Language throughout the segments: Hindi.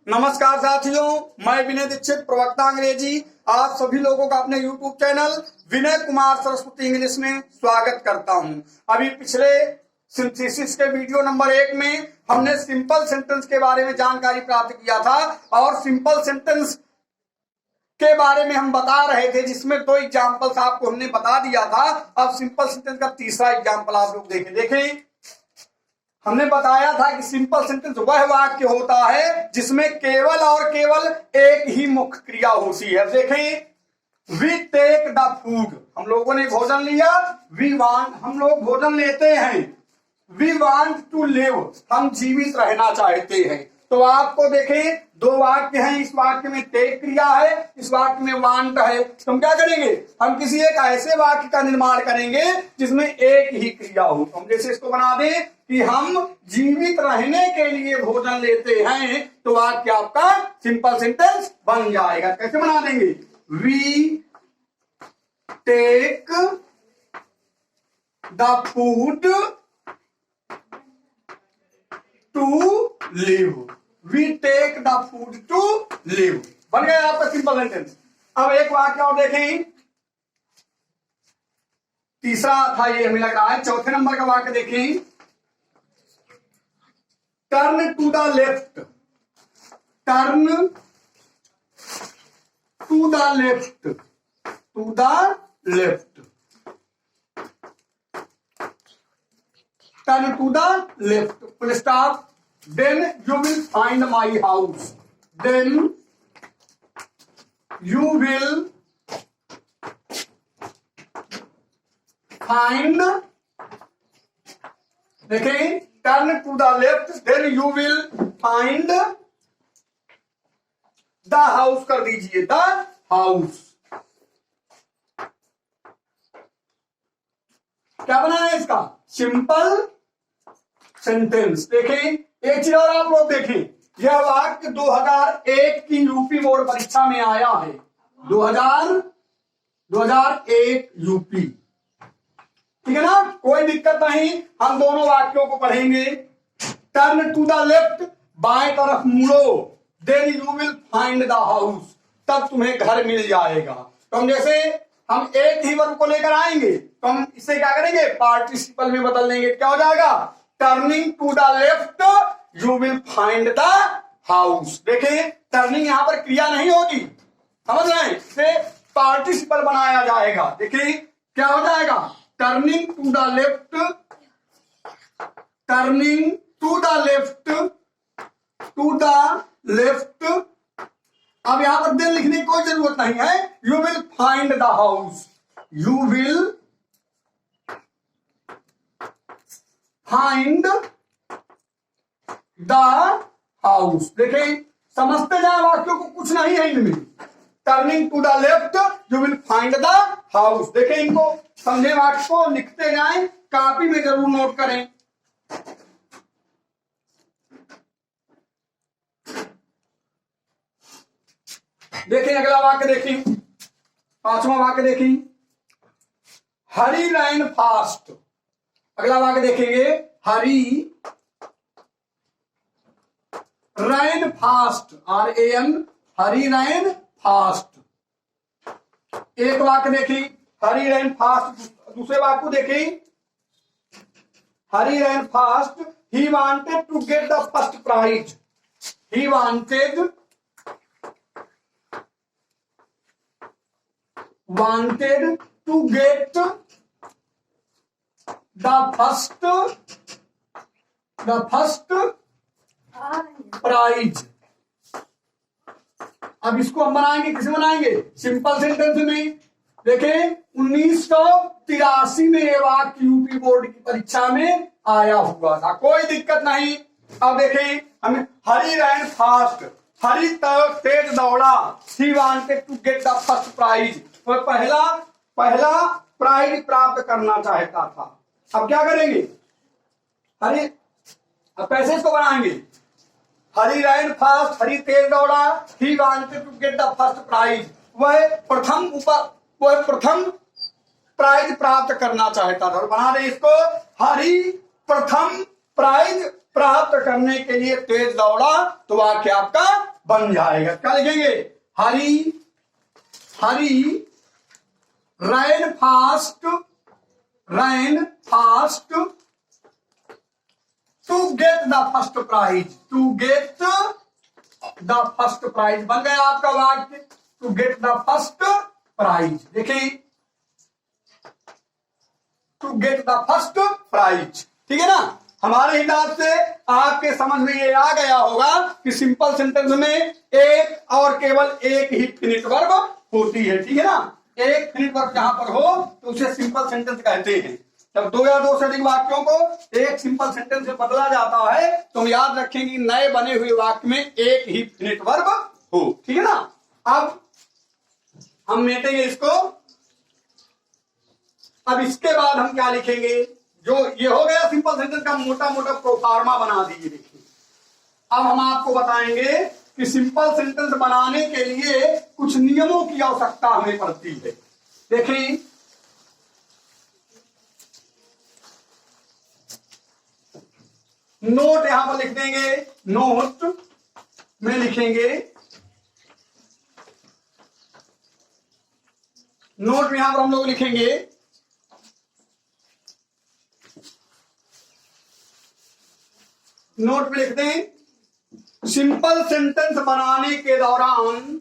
नमस्कार साथियों, मैं विनय दीक्षित, प्रवक्ता अंग्रेजी। आप सभी लोगों का अपने YouTube channel Vinay Kumar Saraswati English में स्वागत करता हूं। अभी पिछले सिंथेसिस के वीडियो नंबर 1 में हमने सिंपल सेंटेंस के बारे में जानकारी प्राप्त किया था और सिंपल सेंटेंस के बारे में हम बता रहे थे, जिसमें 2 एग्जाम्पल्स आपको हमने बता दिया था। अब सिंपल सेंटेंस का तीसरा एग्जाम्पल आप लोग देखें। हमने बताया था कि सिंपल सेंटेंस वह वाक्य होता है जिसमें केवल और केवल एक ही मुख्य क्रिया होती है। देखें, वी टेक द फूड, हम लोगों ने भोजन लिया। वी वांट, हम लोग भोजन लेते हैं। वी वांट टू लिव, हम जीवित रहना चाहते हैं। तो आपको देखें, 2 वाक्य हैं। इस वाक्य में टेक क्रिया है, इस वाक्य में वांट है। तो हम क्या करेंगे, हम किसी एक ऐसे वाक्य का निर्माण करेंगे जिसमें एक ही क्रिया हो। तो हम जैसे इसको बना दें कि हम जीवित रहने के लिए भोजन लेते हैं, तो वाक्य आपका सिंपल सेंटेंस बन जाएगा। कैसे बना देंगे, we take the food to live. We take the food to live, बन गया आपका सिंपल सेंटेंस। अब एक वाक्य और देखें, तीसरा था ये हमें लग रहा है। चौथे नंबर का वाक्य देखें, turn to the left. Turn to the left, to the left, turn to the left, full stop. Then you will find my house. Then you will find, देखें, turn to the left, then you will find the house कर दीजिए, the house। क्या बना है इसका, सिंपल सेंटेंस। देखें, एक चीज और आप लोग देखें, यह वाक्य 2001 की यूपी बोर्ड परीक्षा में आया है। 2001 यूपी, ठीक है ना, कोई दिक्कत नहीं। हम दोनों वाक्यों को पढ़ेंगे। टर्न टू द लेफ्ट, बाएं तरफ मुड़ो। Then you will find the house, तब तुम्हें घर मिल जाएगा। तो हम जैसे हम एक ही वर्ब को लेकर आएंगे, तो हम इसे क्या करेंगे, पार्टिसिपल में बदल देंगे। क्या हो जाएगा, turning to the left you will find the house. देखें, टर्निंग यहां पर क्रिया नहीं होगी, समझ रहे हैं, इसे पार्टिसिपल बनाया जाएगा। देखिए क्या हो जाएगा, turning to the left, turning to the left, to the left. अब यहां पर देन लिखने की कोई जरूरत नहीं है। You will find the house, you will find the house. देखें, समझते जाए वाक्यों को, कुछ नहीं है इनमें। Turning to the left you will find the house. देखें, इनको समझे वाक्य को लिखते जाएं, कॉपी में जरूर नोट करें। देखें अगला वाक्य, देखें 5वां वाक्य देखें, हरी रैन फास्ट। अगला वाक्य देखेंगे, हरी रैन फास्ट, RAN, हरी रैन फास्ट। एक वाक्य देखी, हरी रैन फास्ट। दूसरे वाक्य को देखी, Hari ran fast, he wanted to get the first prize. He wanted to get the first prize. अब इसको हम बनाएंगे, किसे बनाएंगे, सिंपल सेंटेंस में। देखें, 1983 में ये वाक्य यूपी बोर्ड की परीक्षा में आया हुआ था, कोई दिक्कत नहीं। अब देखें, हमें हरी रैन फास्ट, हरी तेज दौड़ा। He wanted to get the first prize, तो पहला प्राइज प्राप्त करना चाहता था। अब क्या करेंगे, अब कैसे इसको बनाएंगे, हरी रैन फास्ट, हरी तेज दौड़ा। He wanted to get the first prize, वह प्रथम प्राइज प्राप्त करना चाहता था। और बना रहे इसको, हरी प्रथम प्राइज प्राप्त करने के लिए तेज दौड़ा, तो वाक्य आपका बन जाएगा। क्या लिखेंगे? Hari Hari ran fast to get the first prize. To get the first prize बन गया आपका वाक्य, to get the first prize. देखिए, to get the first prize, ठीक है ना। हमारे हिसाब से आपके समझ में ये आ गया होगा कि सिंपल सेंटेंस में एक और केवल एक ही फिनिट वर्ब होती है, ठीक है ना। एक फिनिट वर्ब जहां पर हो तो उसे सिंपल सेंटेंस कहते हैं। जब दो या दो से अधिक वाक्यों को एक सिंपल सेंटेंस से बदला जाता है तो हम याद रखेंगे नए बने हुए वाक्य में एक ही फिनिट वर्ब हो, ठीक है ना। अब हम मेटेंगे इसको। अब इसके बाद हम क्या लिखेंगे? जो ये हो गया सिंपल सेंटेंस का मोटा मोटा प्रोफार्मा बना दीजिए। देखिए, अब हम आपको बताएंगे कि सिंपल सेंटेंस बनाने के लिए कुछ नियमों की आवश्यकता हमें पड़ती है। देखिए, नोट यहां पर लिख देंगे, नोट में लिखेंगे, नोट में यहां पर हम लोग लिखेंगे नोट में लिख दें सिंपल सेंटेंस बनाने के दौरान,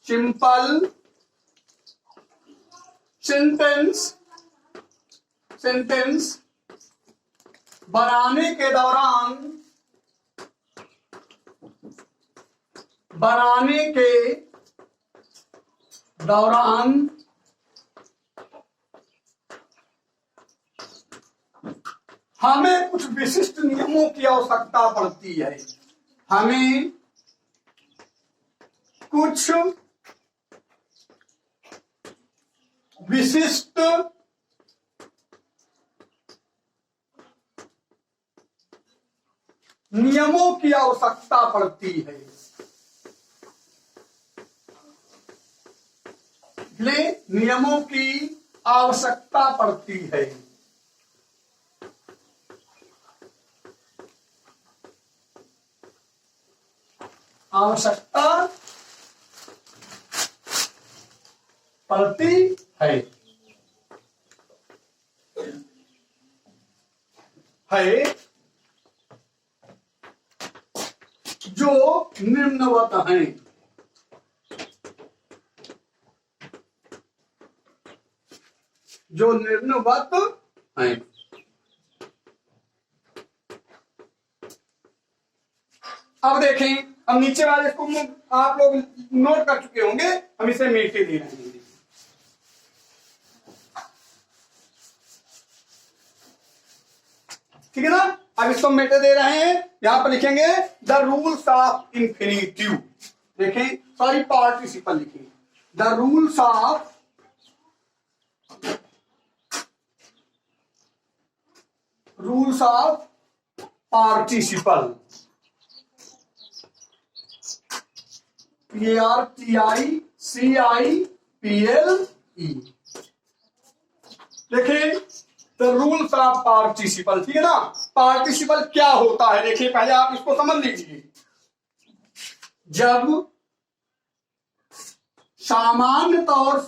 सिंपल सेंटेंस बनाने के दौरान हमें कुछ विशिष्ट नियमों की आवश्यकता पड़ती है। हमें कुछ विशिष्ट नियमों की आवश्यकता पड़ती है। नियमों की आवश्यकता पड़ती है। आवश्यकता पड़ती है जो निम्नवत हैं। जो निम्नवत हैं। अब देखें, हम नीचे वाले इसको आप लोग नोट कर चुके होंगे, हम इसे मिटे दे रहे हैं। ठीक है ना। अब इसको मेटे दे रहे हैं, यहां पर लिखेंगे द रूल्स ऑफ इंफिनिटिव। देखें, सॉरी पार्टिसिपल लिखेंगे, the rules of participle, PARTICIPLE। देखिए, द रूल्स ऑफ पार्टिसिपल, ठीक है ना। पार्टिसिपल क्या होता है? देखिए, पहले आप इसको समझ लीजिए। जब सामान्य तौर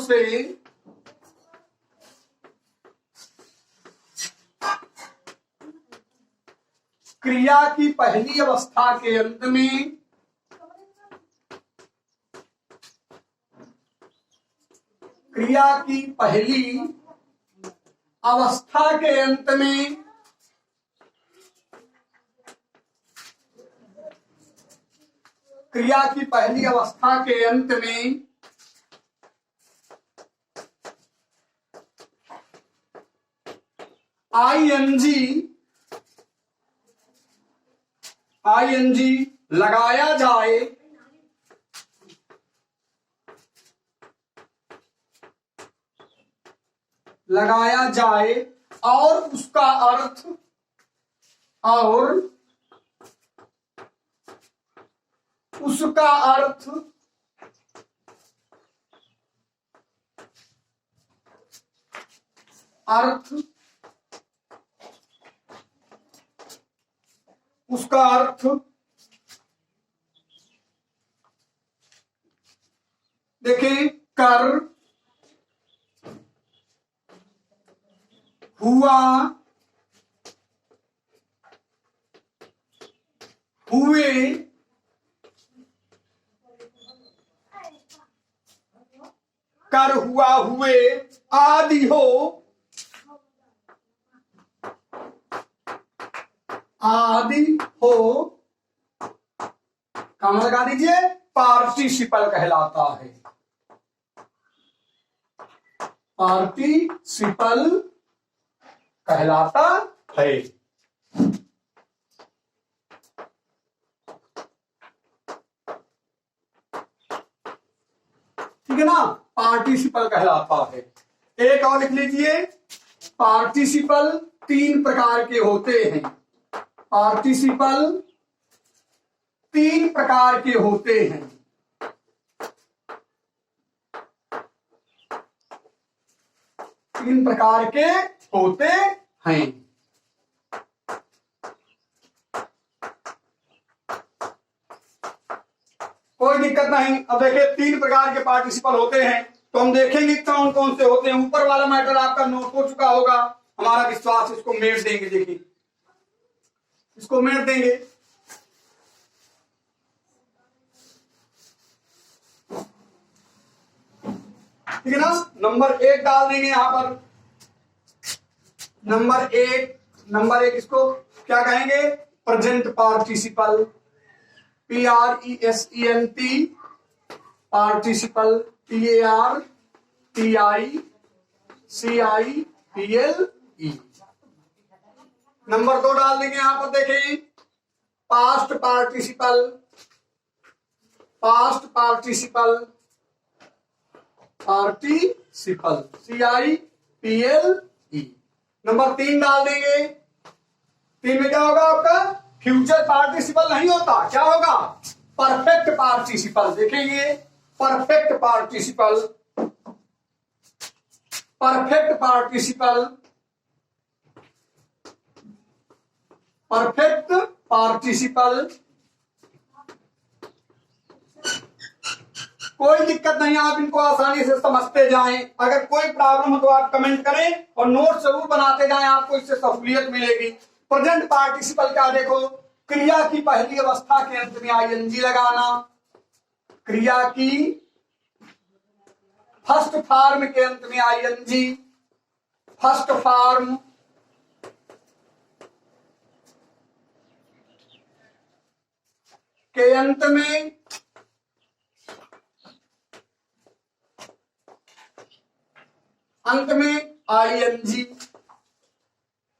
से क्रिया की पहली अवस्था के अंत में क्रिया की पहली अवस्था के अंत में क्रिया की पहली अवस्था के अंत में आईएनजी लगाया जाए और उसका अर्थ उसका अर्थ देखें, कर, हुआ, हुए, कर, हुआ, हुए, आदि हो, आदि हो, काम लगा दीजिए, पार्टिसिपल कहलाता है। पार्टिसिपल कहलाता है। ठीक है ना, पार्टिसिपल कहलाता है। एक और लिख लीजिए, पार्टिसिपल 3 प्रकार के होते हैं। पार्टिसिपल 3 प्रकार के होते हैं। तीन प्रकार के होते हैं। कोई दिक्कत नहीं। अब देखिए 3 प्रकार के पार्टिसिपल होते हैं, तो हम देखेंगे कौन कौन से होते हैं। ऊपर वाला मैटर आपका नोट हो चुका होगा, हमारा विश्वास। इसको मेट देंगे, देखिए इसको मेट देंगे। ठीक है ना, नंबर 1 डाल देंगे यहां पर। नंबर एक इसको क्या कहेंगे, present participle, PRESENT participle, PARTICIPLE। Number 2 डाल देंगे यहां पर, देखें past participle, participle CIPLE। Number 3 डाल देंगे। 3 में क्या होगा आपका, फ्यूचर पार्टिसिपल नहीं होता, क्या होगा, परफेक्ट पार्टिसिपल। देखेंगे perfect participle, perfect participle, perfect participle. कोई दिक्कत नहीं, आप इनको आसानी से समझते जाएं। अगर कोई प्रॉब्लम हो तो आप कमेंट करें और नोट जरूर बनाते जाएं, आपको इससे सहूलियत मिलेगी। प्रेजेंट पार्टिसिपल क्या, देखो क्रिया की पहली अवस्था के अंत में आईएनजी लगाना, क्रिया की फर्स्ट फॉर्म के अंत में आईएनजी, फर्स्ट फॉर्म के अंत में आईएनजी,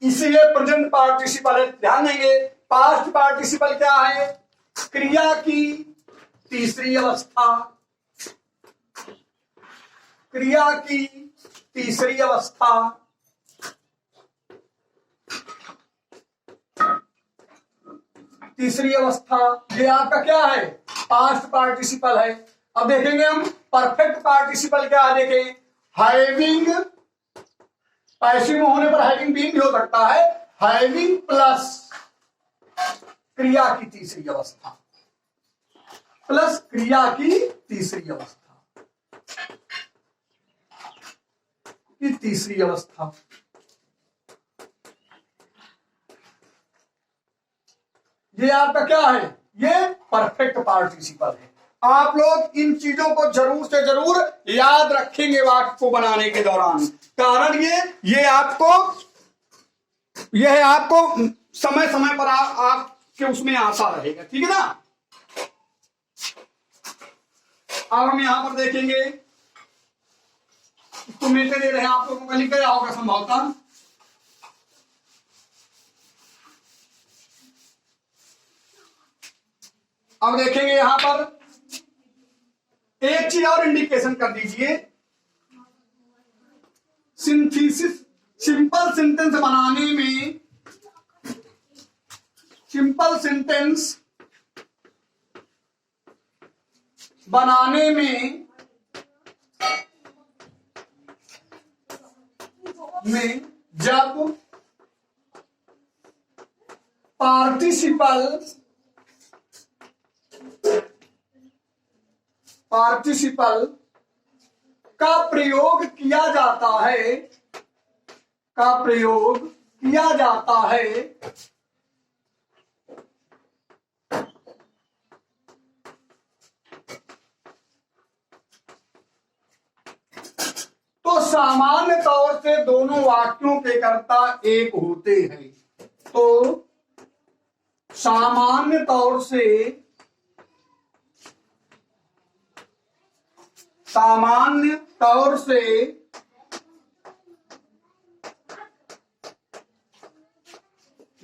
इसलिए प्रेजेंट पार्टिसिपल है। ध्यान देंगे, पास्ट पार्टिसिपल क्या है, क्रिया की तीसरी अवस्था, क्रिया की तीसरी अवस्था, तीसरी अवस्था, ये आपका क्या है, पास्ट पार्टिसिपल है। अब देखेंगे हम परफेक्ट पार्टिसिपल क्या है, देखें हैविंग, पैसिव में होने पर हैविंग बीइंग भी हो सकता है, हैविंग प्लस क्रिया की तीसरी अवस्था, प्लस क्रिया की तीसरी अवस्था, की तीसरी अवस्था। ये आपका क्या है, ये परफेक्ट पार्टिसिपल है। आप लोग इन चीजों को जरूर से जरूर याद रखेंगे वाक्य को बनाने के दौरान। कारण ये आपको समय समय पर आपके उसमें आता रहेगा। ठीक है ना, अब हम यहां पर देखेंगे, इसको मिलते दे रहे हैं, आप लोगों का लिख गया होगा संभवतः। अब देखेंगे यहां पर एक चीज और इंडिकेशन कर दीजिए, सिंथेसिस, सिंपल सेंटेंस बनाने में, सिंपल सेंटेंस बनाने में जब पार्टिसिपल का प्रयोग किया जाता है, तो सामान्य तौर से दोनों वाक्यों के कर्ता एक होते हैं। तो सामान्य तौर से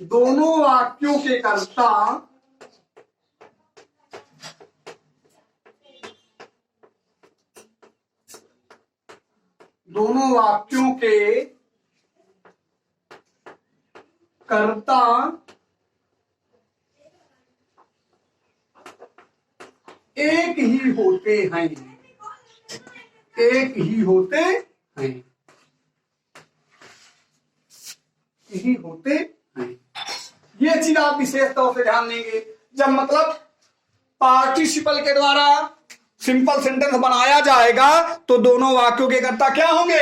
दोनों वाक्यों के कर्ता एक ही होते हैं। ये चीज आप विशेष तौर से ध्यान देंगे। जब मतलब पार्टिसिपल के द्वारा सिंपल सेंटेंस बनाया जाएगा तो दोनों वाक्यों के कर्ता क्या होंगे?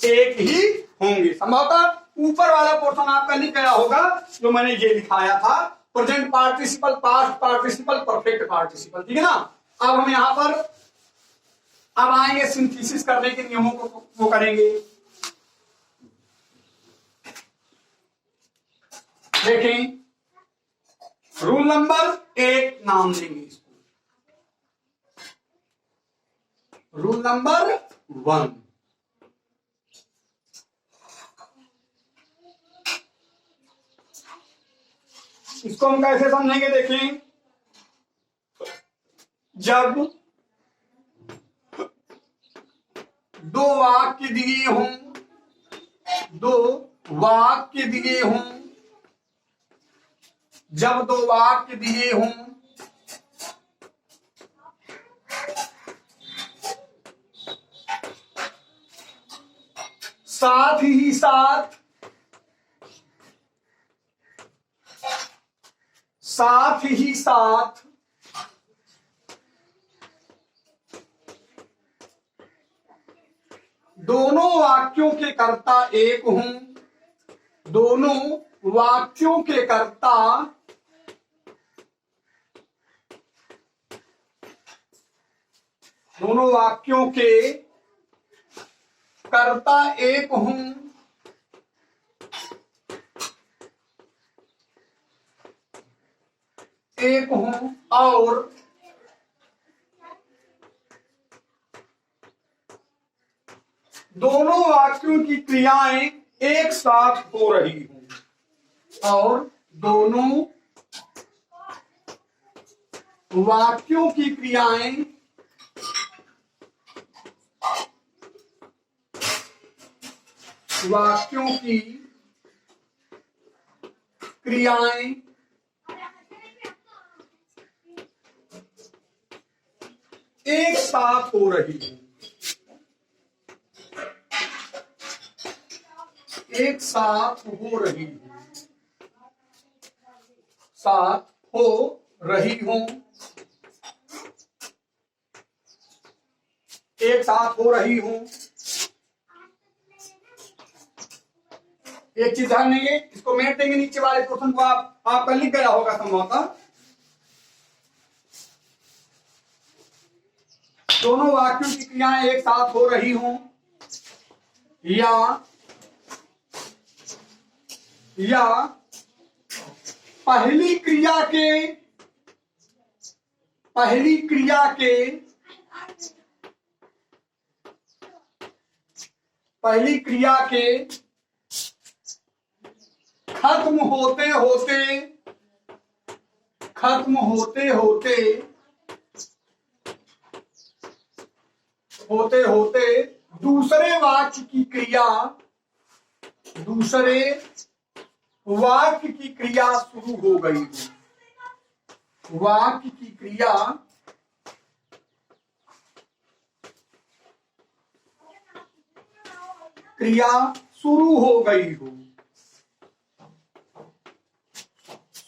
एक ही होंगे। संभवतः ऊपर वाला पोर्शन आपका लिख गया होगा जो मैंने ये लिखाया था, present participle, past participle, perfect participle. ठीक है ना। अब हम यहां पर अब आएंगे सिंथेसिस करने के नियमों को वो करेंगे। देखें, रूल नंबर 1 नाम देंगे इसको, रूल नंबर 1। इसको हम कैसे समझेंगे? देखें, जब दो वाक्य दिए हों, जब दो वाक्य दिए हों, साथ ही साथ दोनों वाक्यों के कर्ता एक हों, दोनों वाक्यों के कर्ता एक हों, और दोनों वाक्यों की क्रियाएं एक साथ हो रही हों, और दोनों वाक्यों की क्रियाएं एक साथ हो रही हों, साथ हो रही हों, एक साथ हो रही हों। एक चीज ध्यान देंगे, इसको मेट देंगे नीचे वाले क्वेश्चन को, आपका लिख गया होगा संभवतः। दोनों वाक्यों की क्रियाएं एक साथ हो रही हों, या पहली क्रिया के खत्म होते दूसरे वाक्य की क्रिया शुरू हो गई, वाक्य की क्रिया शुरू हो गई हो,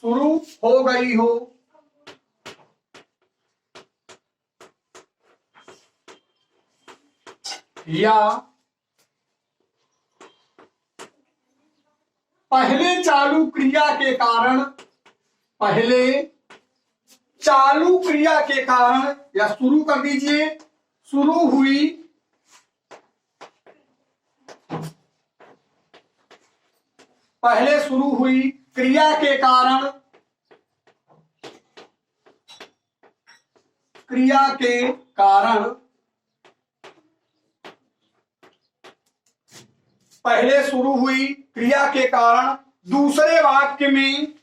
शुरू हो गई हो, या पहले चालू क्रिया के कारण, पहले चालू क्रिया के कारण, या शुरू कर दीजिए, शुरू हुई पहले शुरू हुई क्रिया के कारण, क्रिया के कारण, पहले शुरू हुई क्रिया के कारण दूसरे वाक्य में,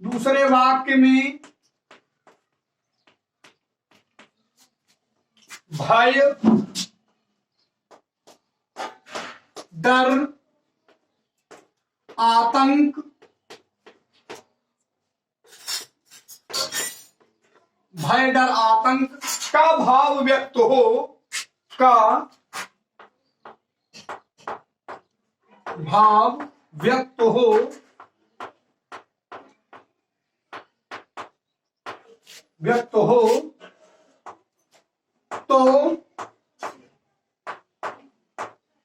दूसरे वाक्य में भय, डर, आतंक, भय, डर, आतंक का भाव व्यक्त हो, का भाव व्यक्त हो, व्यक्त हो तो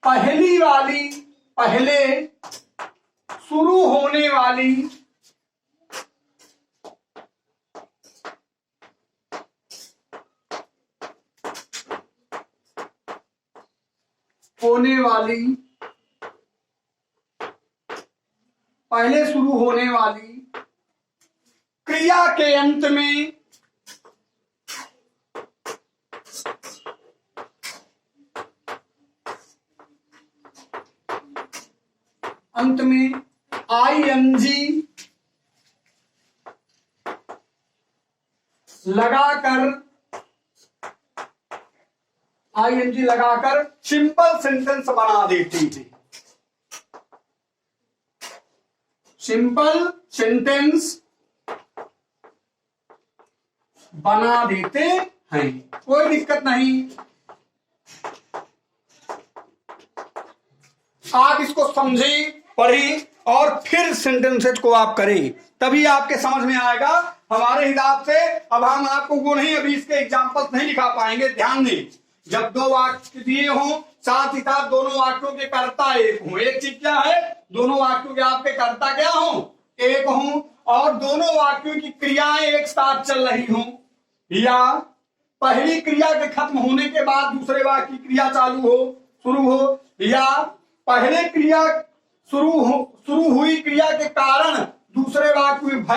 पहली वाली, पहले शुरू होने वाली, पहले शुरू होने वाली क्रिया के अंत में, आईएनजी लगाकर सिंपल सेंटेंस बना देती थी, सिंपल सेंटेंस बना देते हैं, कोई दिक्कत नहीं। आप इसको समझें, पढ़ें और फिर सेंटेंसेज को आप करें, तभी आपके समझ में आएगा। हमारे हिसाब से अब हम आपको वो नहीं, अभी इसके एग्जाम्पल्स नहीं दिखा पाएंगे। ध्यान दें, जब दो वाक्य दिए हों, साथ ही साथ दोनों वाक्यों के कर्ता एक हों। एक चीज क्या है, दोनों वाक्यों के आपके कर्ता क्या हों, एक हों, और दोनों वाक्यों की क्रियाएं एक साथ चल रही हों, या पहली क्रिया के खत्म होने के बाद दूसरे वाक्य की क्रिया चालू हो, शुरू हो, या पहले क्रिया शुरू हुई क्रिया के कारण दूसरे वाक्य में भय